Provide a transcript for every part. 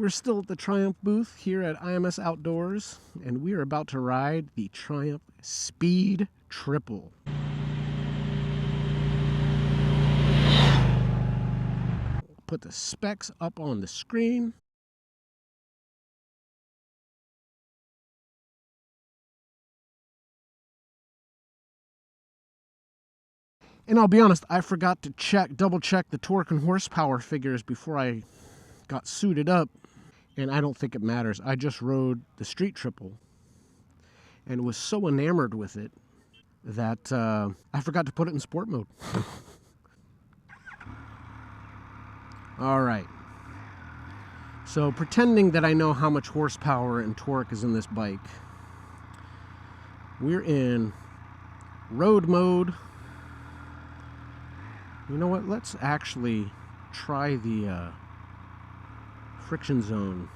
We're still at the Triumph booth here at IMS Outdoors, and we are about to ride the Triumph Speed Triple. Put the specs up on the screen. And I'll be honest, I forgot to double check the torque and horsepower figures before I got suited up. And I don't think it matters. I just rode the Street Triple and was so enamored with it that I forgot to put it in sport mode. All right. So pretending that I know how much horsepower and torque is in this bike, we're in road mode. You know what? Let's actually try the friction zone.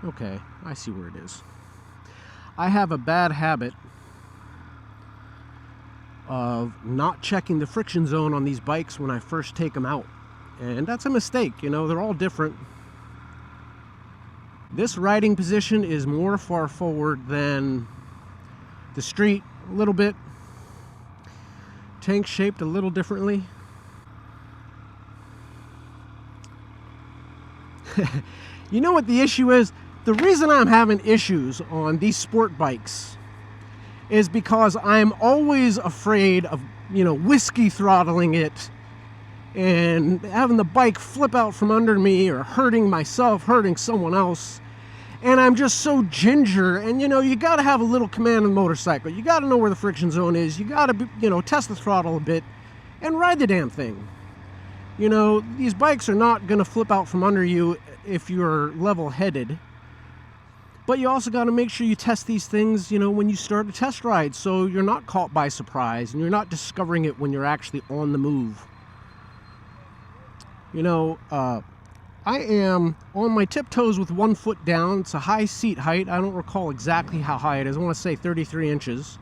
Okay, I see where it is. I have a bad habit of not checking the friction zone on these bikes when I first take them out. And that's a mistake, you know, they're all different. This riding position is more far forward than the Street, a little bit. Tank shaped a little differently. You know what the issue is? The reason I'm having issues on these sport bikes is because I'm always afraid of, you know, whiskey throttling it and having the bike flip out from under me or hurting myself, hurting someone else. And I'm just so ginger, and you know, you got to have a little command of the motorcycle. You got to know where the friction zone is. You got to, you know, test the throttle a bit and ride the damn thing. You know, these bikes are not going to flip out from under you if you're level-headed. But you also got to make sure you test these things, you know, when you start a test ride, so you're not caught by surprise and you're not discovering it when you're actually on the move. You know, I am on my tiptoes with 1 foot down. It's a high seat height. I don't recall exactly how high it is. I want to say 33 inches.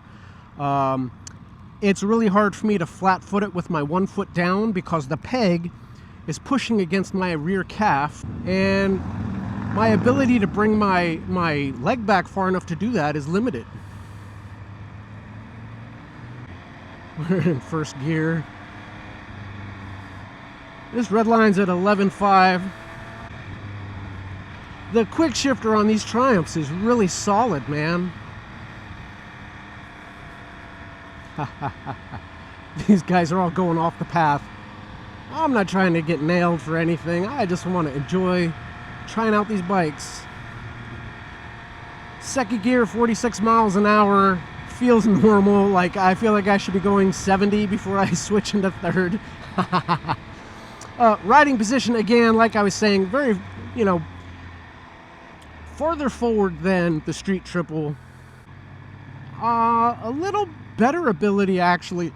It's really hard for me to flat foot it with my 1 foot down because the peg is pushing against my rear calf, and my ability to bring my leg back far enough to do that is limited. We're in first gear. This red line's at 11.5. The quick shifter on these Triumphs is really solid, man. These guys are all going off the path. I'm not trying to get nailed for anything. I just want to enjoy trying out these bikes. Second gear, 46 miles an hour. Feels normal. Like, I feel like I should be going 70 before I switch into third. Riding position, again, like I was saying, very, you know, farther forward than the Street Triple. A little better ability, actually,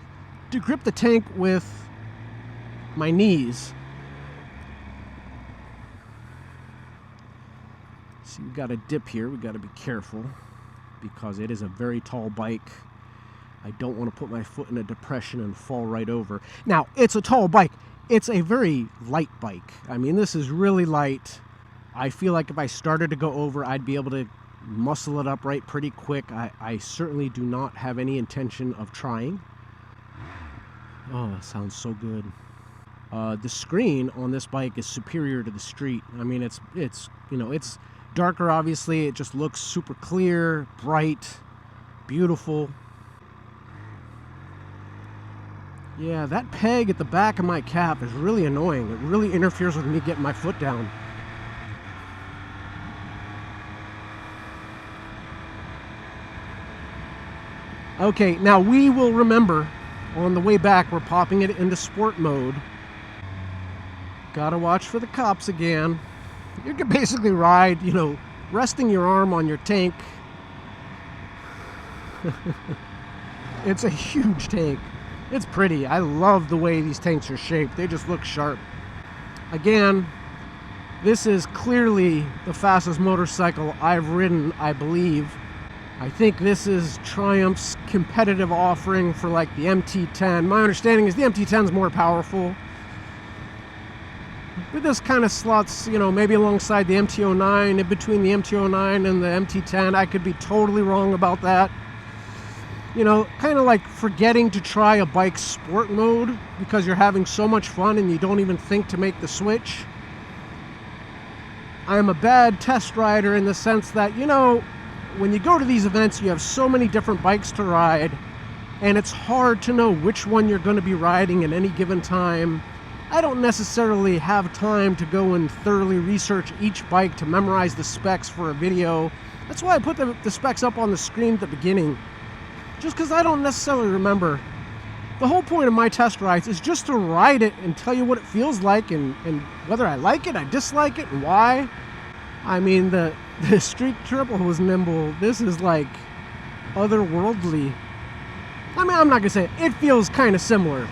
to grip the tank with my knees. So we've got a dip here. We've got to be careful because it is a very tall bike. I don't want to put my foot in a depression and fall right over. Now, it's a tall bike. It's a very light bike. I mean, this is really light. I feel like if I started to go over, I'd be able to muscle it upright pretty quick. I certainly do not have any intention of trying. Oh, that sounds so good. The screen on this bike is superior to the Street. I mean, it's you know, it's darker, obviously. It just looks super clear, bright, beautiful. Yeah, that peg at the back of my calf is really annoying. It really interferes with me getting my foot down. Okay, now we will remember on the way back we're popping it into sport mode. Gotta watch for the cops again. You can basically ride, you know, resting your arm on your tank. It's a huge tank. It's pretty. I love the way these tanks are shaped. They just look sharp. Again, this is clearly the fastest motorcycle I've ridden, I believe. I think this is Triumph's competitive offering for like the MT-10. My understanding is the MT-10 is more powerful. But this kind of slots, you know, maybe alongside the MT-09, in between the MT-09 and the MT-10. I could be totally wrong about that. You know, kind of like forgetting to try a bike sport mode because you're having so much fun and you don't even think to make the switch. I'm a bad test rider in the sense that, you know, when you go to these events, you have so many different bikes to ride, and it's hard to know which one you're going to be riding at any given time. I don't necessarily have time to go and thoroughly research each bike to memorize the specs for a video. That's why I put the specs up on the screen at the beginning, just because I don't necessarily remember. The whole point of my test rides is just to ride it and tell you what it feels like and whether I like it, I dislike it, and why. I mean, the Street Triple was nimble. This is like otherworldly. I mean, I'm not gonna say it. It feels kind of similar.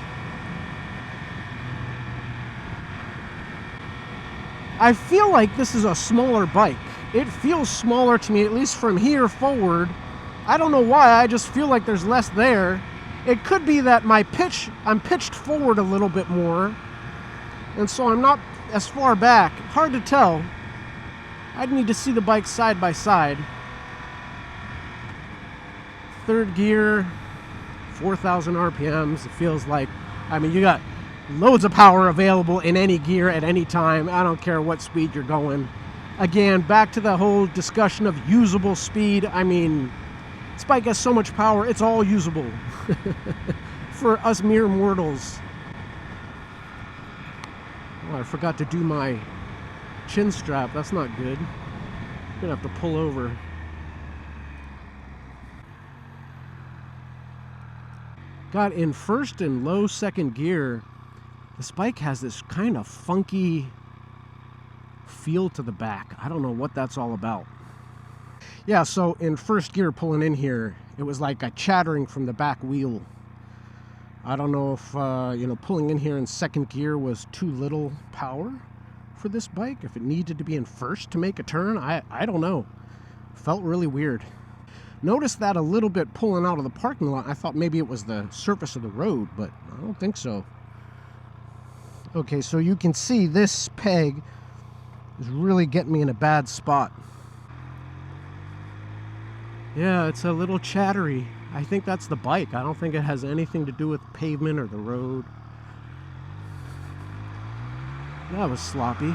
I feel like this is a smaller bike. It feels smaller to me, at least from here forward. I don't know why, I just feel like there's less there. It could be that I'm pitched forward a little bit more, and so I'm not as far back. Hard to tell. I'd need to see the bike side by side. Third gear, 4,000 RPMs. It feels like, I mean, you got loads of power available in any gear at any time. I don't care what speed you're going. Again, back to the whole discussion of usable speed. I mean, this bike has so much power, it's all usable for us mere mortals. Oh, I forgot to do my chin strap. That's not good. I'm gonna have to pull over. Got in first and low second gear. This bike has this kind of funky feel to the back. I don't know what that's all about. Yeah, so in first gear pulling in here, it was like a chattering from the back wheel. I don't know if, you know, pulling in here in second gear was too little power for this bike. If it needed to be in first to make a turn, I don't know. Felt really weird. Noticed that a little bit pulling out of the parking lot. I thought maybe it was the surface of the road, but I don't think so. Okay, so you can see this peg is really getting me in a bad spot. Yeah, it's a little chattery. I think that's the bike. I don't think it has anything to do with pavement or the road. That was sloppy.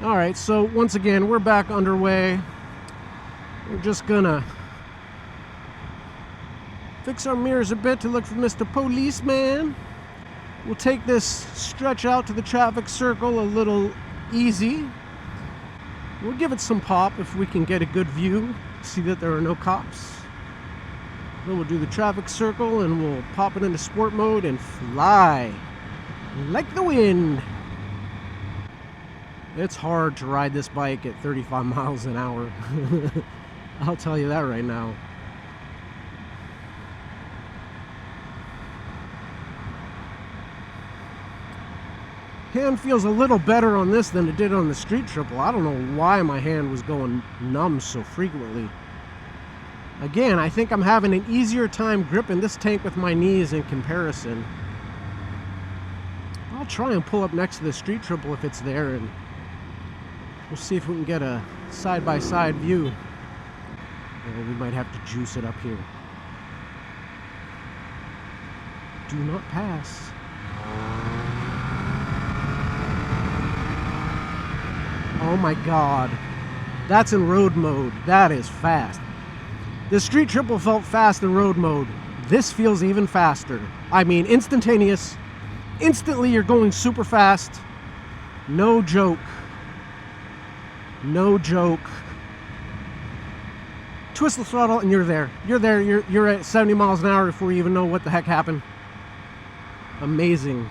Alright, so once again, we're back underway. We're just gonna fix our mirrors a bit to look for Mr. Policeman. We'll take this stretch out to the traffic circle a little easy. We'll give it some pop if we can get a good view, see that there are no cops. Then we'll do the traffic circle and we'll pop it into sport mode and fly like the wind. It's hard to ride this bike at 35 miles an hour. I'll tell you that right now. Hand feels a little better on this than it did on the Street Triple. I don't know why my hand was going numb so frequently. Again, I think I'm having an easier time gripping this tank with my knees in comparison. I'll try and pull up next to the Street Triple if it's there, and we'll see if we can get a side-by-side view. Or we might have to juice it up here. Do not pass. Oh my God, that's in road mode. That is fast. The Street Triple felt fast in road mode. This feels even faster. I mean, instantaneous. Instantly, you're going super fast. No joke. No joke. Twist the throttle and you're there. You're there. You're at 70 miles an hour before you even know what the heck happened. Amazing.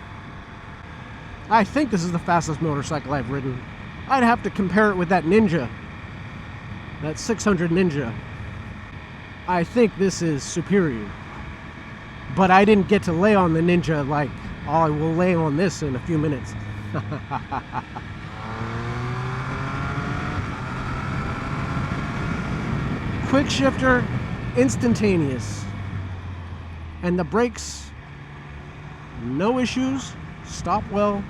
I think this is the fastest motorcycle I've ridden. I'd have to compare it with that Ninja. That 600 Ninja. I think this is superior. But I didn't get to lay on the Ninja like, oh, I will lay on this in a few minutes. Quick shifter, instantaneous. And the brakes, no issues, stop well.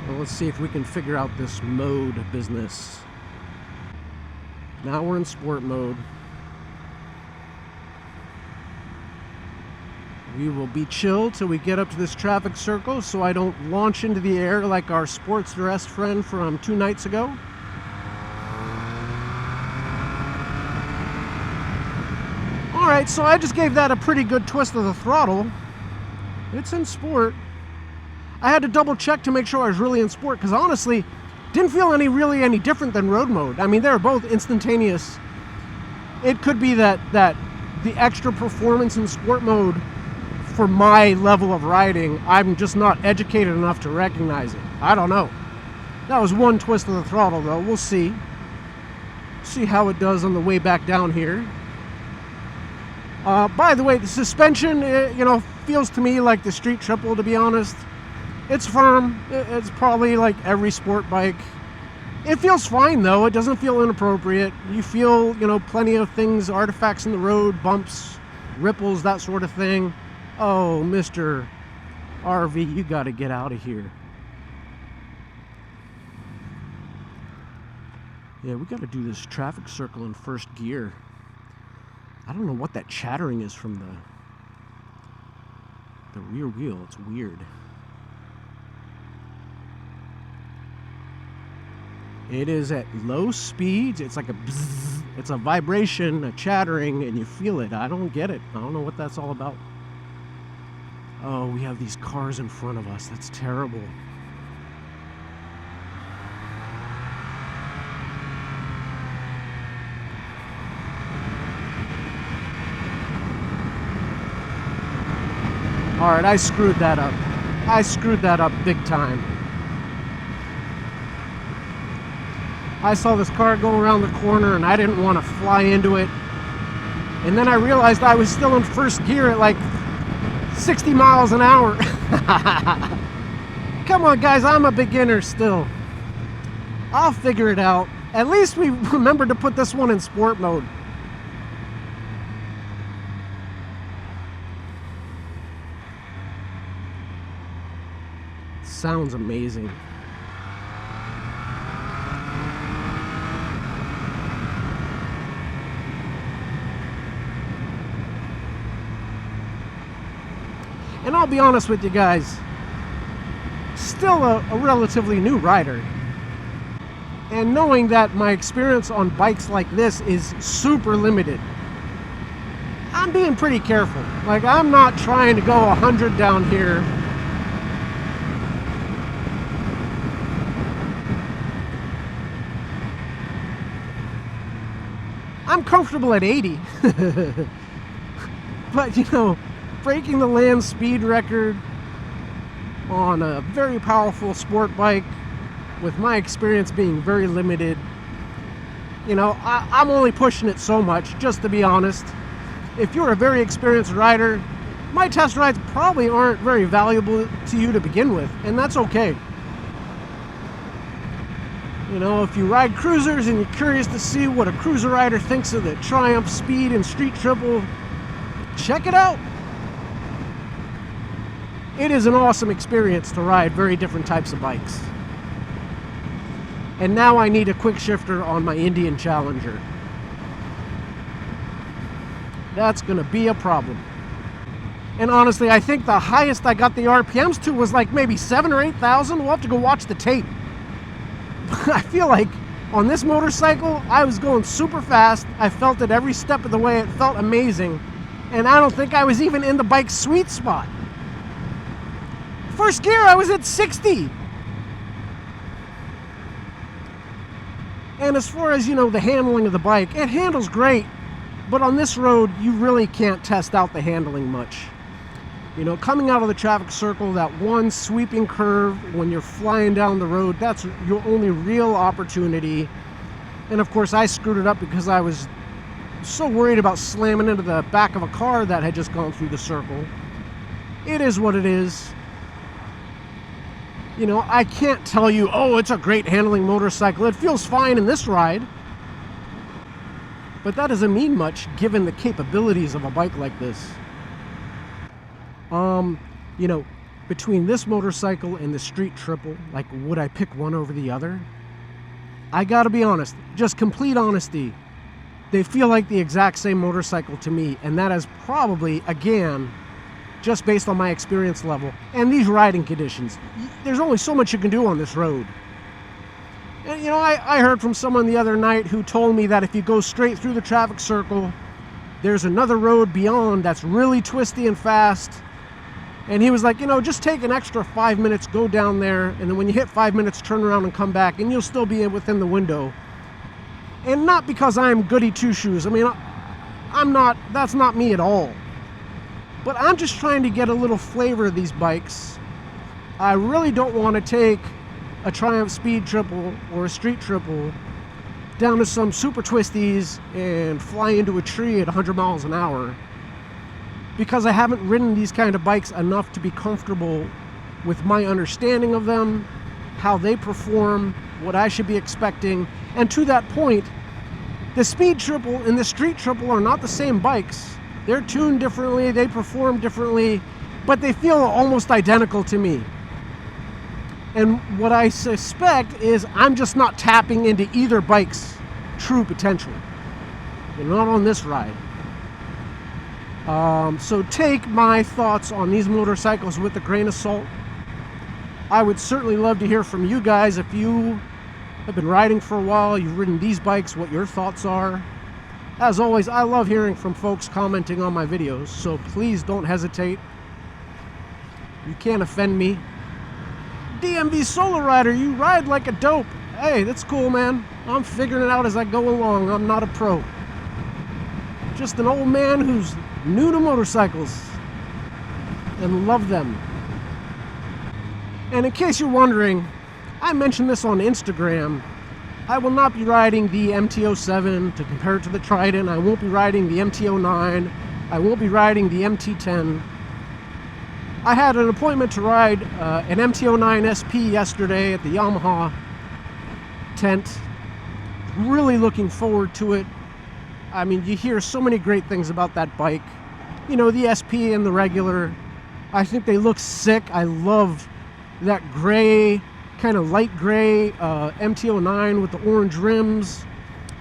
Well, let's see if we can figure out this mode business. Now we're in sport mode. We will be chill till we get up to this traffic circle so I don't launch into the air like our sports dressed friend from 2 nights ago. Alright, so I just gave that a pretty good twist of the throttle. It's in sport. I had to double check to make sure I was really in sport, because honestly, didn't feel really any different than road mode. I mean, they're both instantaneous. It could be that the extra performance in sport mode for my level of riding, I'm just not educated enough to recognize it. I don't know. That was one twist of the throttle though. We'll see. See how it does on the way back down here. By the way, the suspension, feels to me like the Street Triple, to be honest. It's firm. It's probably like every sport bike. It feels fine though. It doesn't feel inappropriate. You feel, plenty of things, artifacts in the road, bumps, ripples, that sort of thing. Oh, Mr. RV, you got to get out of here. Yeah, we got to do this traffic circle in first gear. I don't know what that chattering is from the rear wheel. It's weird. It is at low speeds. It's like a bzzz. It's a vibration, a chattering, and you feel it. I don't get it. I don't know what that's all about. Oh, we have these cars in front of us. That's terrible. Alright, I screwed that up. I screwed that up big time. I saw this car go around the corner and I didn't want to fly into it. And then I realized I was still in first gear at like 60 miles an hour. Come on, guys, I'm a beginner still. I'll figure it out. At least we remembered to put this one in sport mode. Sounds amazing. And I'll be honest with you guys, still a relatively new rider. And knowing that my experience on bikes like this is super limited, I'm being pretty careful. Like, I'm not trying to go 100 down here. I'm comfortable at 80. But, breaking the land speed record on a very powerful sport bike, with my experience being very limited, I'm only pushing it so much, just to be honest. If you're a very experienced rider, my test rides probably aren't very valuable to you to begin with, and that's okay. If you ride cruisers and you're curious to see what a cruiser rider thinks of the Triumph Speed and Street Triple, check it out. It is an awesome experience to ride very different types of bikes. And now I need a quick shifter on my Indian Challenger. That's going to be a problem. And honestly, I think the highest I got the RPMs to was like maybe 7,000 or 8,000. We'll have to go watch the tape. I feel like on this motorcycle, I was going super fast. I felt it every step of the way. It felt amazing. And I don't think I was even in the bike's sweet spot. First gear, I was at 60. And as far as, the handling of the bike, it handles great. But on this road, you really can't test out the handling much. Coming out of the traffic circle, that one sweeping curve when you're flying down the road, that's your only real opportunity. And of course, I screwed it up because I was so worried about slamming into the back of a car that had just gone through the circle. It is what it is. You know, I can't tell you, oh, it's a great handling motorcycle. It feels fine in this ride. But that doesn't mean much given the capabilities of a bike like this. You know, between this motorcycle and the Street Triple, like, would I pick one over the other? I gotta be honest, just complete honesty. They feel like the exact same motorcycle to me, and that is probably, again, just based on my experience level and these riding conditions. There's only so much you can do on this road. And, you know, I heard from someone the other night who told me that if you go straight through the traffic circle, there's another road beyond that's really twisty and fast. And he was like, you know, just take an extra 5 minutes, go down there, and then when you hit 5 minutes, turn around and come back, and you'll still be within the window. And not because I'm goody two-shoes. I mean, that's not me at all. But I'm just trying to get a little flavor of these bikes. I really don't want to take a Triumph Speed Triple or a Street Triple down to some super twisties and fly into a tree at 100 miles an hour, because I haven't ridden these kind of bikes enough to be comfortable with my understanding of them, how they perform, what I should be expecting. And to that point, the Speed Triple and the Street Triple are not the same bikes. They're tuned differently, they perform differently, but they feel almost identical to me. And what I suspect is I'm just not tapping into either bike's true potential. They're not on this ride. So take my thoughts on these motorcycles with a grain of salt. I would certainly love to hear from you guys. If you have been riding for a while, you've ridden these bikes, what your thoughts are. As always, I love hearing from folks commenting on my videos, so please don't hesitate. You can't offend me. DMV SoloRider, you ride like a dope. Hey, that's cool, man. I'm figuring it out as I go along. I'm not a pro. Just an old man who's new to motorcycles and love them. And in case you're wondering, I mentioned this on Instagram. I will not be riding the MT-07 to compare it to the Trident. I won't be riding the MT-09. I won't be riding the MT-10. I had an appointment to ride an MT-09 SP yesterday at the Yamaha tent. Really looking forward to it. I mean, you hear so many great things about that bike. You know, the SP and the regular, I think they look sick. I love that gray, kind of light gray MT-09 with the orange rims.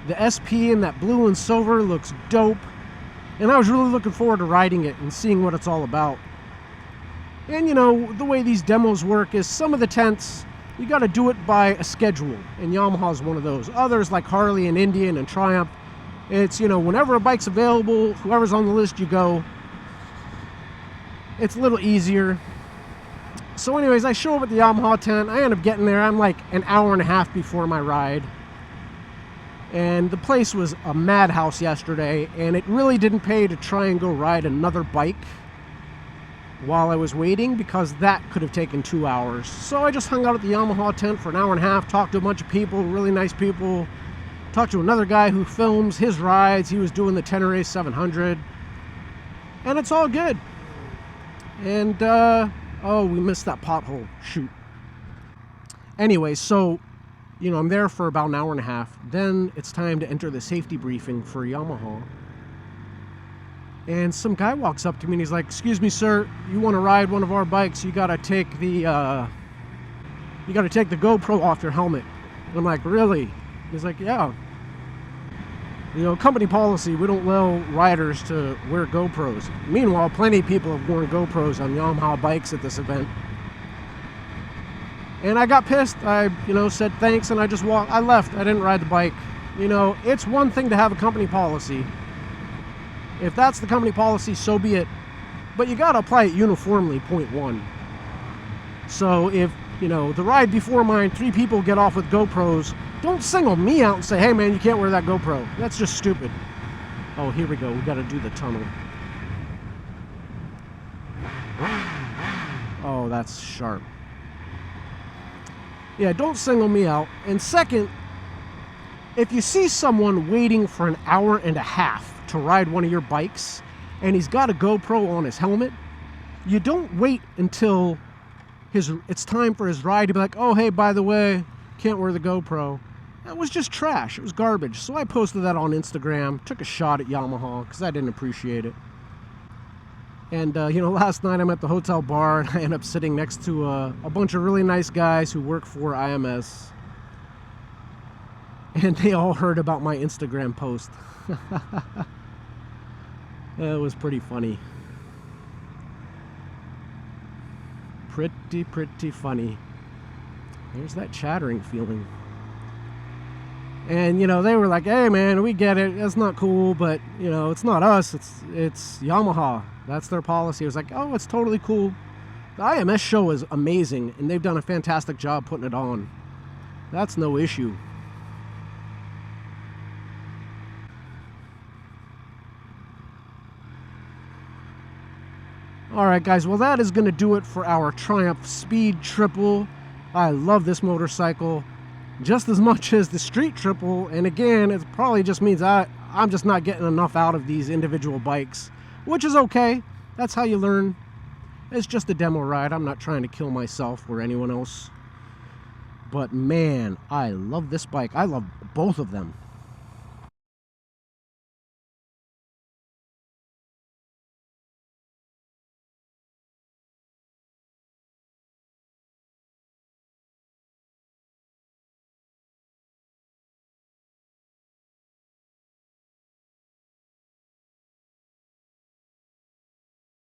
The SP in that blue and silver looks dope. And I was really looking forward to riding it and seeing what it's all about. And you know, the way these demos work is some of the tents, you got to do it by a schedule. And Yamaha's one of those. Others like Harley and Indian and Triumph, it's, you know, whenever a bike's available, whoever's on the list, you go. It's a little easier. So anyways, I show up at the Yamaha tent. I end up getting there. I'm like an hour and a half before my ride. And the place was a madhouse yesterday, and it really didn't pay to try and go ride another bike while I was waiting, because that could have taken 2 hours. So I just hung out at the Yamaha tent for an hour and a half, talked to a bunch of people, really nice people. Talked to another guy who films his rides. He was doing the Tenere 700. And it's all good. And, oh, we missed that pothole. Shoot. Anyway, so, you know, I'm there for about an hour and a half. Then it's time to enter the safety briefing for Yamaha. And some guy walks up to me and he's like, "Excuse me, sir, you want to ride one of our bikes, you gotta take the GoPro off your helmet." And I'm like, "Really?" He's like, "Yeah. You know, company policy, we don't allow riders to wear GoPros." Meanwhile, plenty of people have worn GoPros on Yamaha bikes at this event. And I got pissed. I, you know, said thanks, and I just walked. I left. I didn't ride the bike. You know, it's one thing to have a company policy. If that's the company policy, so be it. But you got to apply it uniformly, point one. So if, you know, the ride before mine, 3 people get off with GoPros, don't single me out and say, "Hey man, you can't wear that GoPro." That's just stupid. Oh, here we go. We got to do the tunnel. Oh, that's sharp. Yeah, don't single me out. And second, if you see someone waiting for an hour and a half to ride one of your bikes and he's got a GoPro on his helmet, you don't wait until it's time for his ride to be like, oh, hey, by the way, can't wear the GoPro. That was just trash. It was garbage. So I posted that on Instagram, took a shot at Yamaha because I didn't appreciate it. And, last night I'm at the hotel bar and I end up sitting next to a bunch of really nice guys who work for IMS. And they all heard about my Instagram post. It was pretty funny. Pretty funny. There's that chattering feeling. And, they were like, hey, man, we get it. That's not cool, but, it's not us. It's Yamaha. That's their policy. I was like, oh, it's totally cool. The IMS show is amazing, and they've done a fantastic job putting it on. That's no issue. Alright guys, well that is going to do it for our Triumph Speed Triple. I love this motorcycle just as much as the Street Triple, and again, it probably just means I'm just not getting enough out of these individual bikes, which is okay. That's how you learn. It's just a demo ride. I'm not trying to kill myself or anyone else. But man, I love this bike. I love both of them.